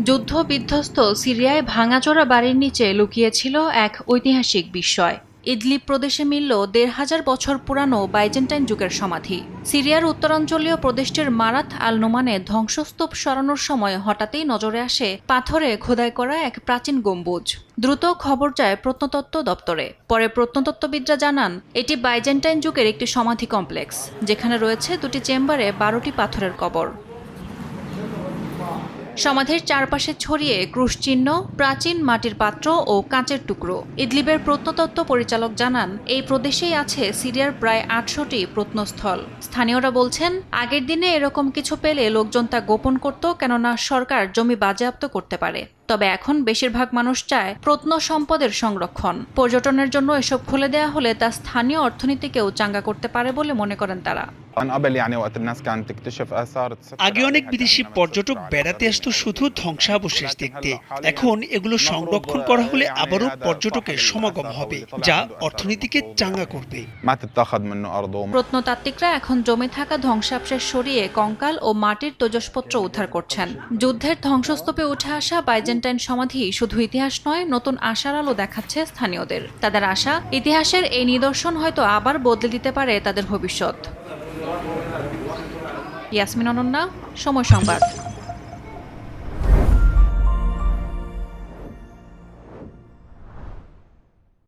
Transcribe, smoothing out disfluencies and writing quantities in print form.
যুদ্ধ বিধ্বস্ত সিরিয়ায় ভাঙাচোরা বাড়ির নিচে লুকিয়েছিল এক ঐতিহাসিক বিস্ময়। ইদলিব প্রদেশে মিলল ১৫০০ বছর পুরানো বাইজেন্টাইন যুগের সমাধি। সিরিয়ার উত্তরাঞ্চলীয় প্রদেশটির মারাত আল নোমানে ধ্বংসস্তূপ সরানোর সময় হঠাৎই নজরে আসে পাথরে খোদাই করা এক প্রাচীন গম্বুজ। দ্রুত খবর যায় প্রত্নতত্ত্ব দপ্তরে। পরে প্রত্নতত্ত্ববিদরা জানান এটি বাইজেন্টাইন যুগের একটি সমাধি কমপ্লেক্স, যেখানে রয়েছে দুটি চেম্বারে ১২টি পাথরের কবর। সমাধির চারপাশে ছড়িয়ে ক্রুশচিহ্ন, প্রাচীন মাটির পাত্র ও কাঁচের টুকরো। ইদলিবের প্রত্নতত্ত্ব পরিচালক জানান এই প্রদেশেই আছে সিরিয়ার প্রায় ৮০০টি প্রত্নস্থল। স্থানীয়রা বলছেন আগের দিনে এরকম কিছু পেলে লোকজন তা গোপন করত, কেননা সরকার জমি বাজেয়াপ্ত করতে পারে। তবে এখন বেশিরভাগ মানুষ চায় প্রত্ন সম্পদের সংরক্ষণ। পর্যটনের জন্য এসব খুলে দেয়া হলে তা স্থানীয় অর্থনীতিকেও চাঙ্গা করতে পারে বলে মনে করেন তারা। আগে অনেক বিদেশি পর্যটক বেড়াতে আসতো শুধু ধ্বংসাবশেষ দেখতে। এখন এগুলো সংরক্ষণ করা হলে আবারও পর্যটকের সমাগম হবে, যা অর্থনীতিকে চাঙ্গা করবে। প্রত্নতাত্ত্বিকরা এখন জমে থাকা ধ্বংসাবশেষ সরিয়ে কঙ্কাল ও মাটির তৈজসপত্র উদ্ধার করছেন। যুদ্ধের ধ্বংসস্তূপে উঠে আসা বাইজেন্টাইন সমাধি শুধু ইতিহাস নয়, নতুন আশার আলো দেখাচ্ছে স্থানীয়দের। তাদের আশা, ইতিহাসের এই নিদর্শন হয়তো আবার বদলে দিতে পারে তাদের ভবিষ্যৎ। ইয়াসমিন অনন্যা, সময় সংবাদ।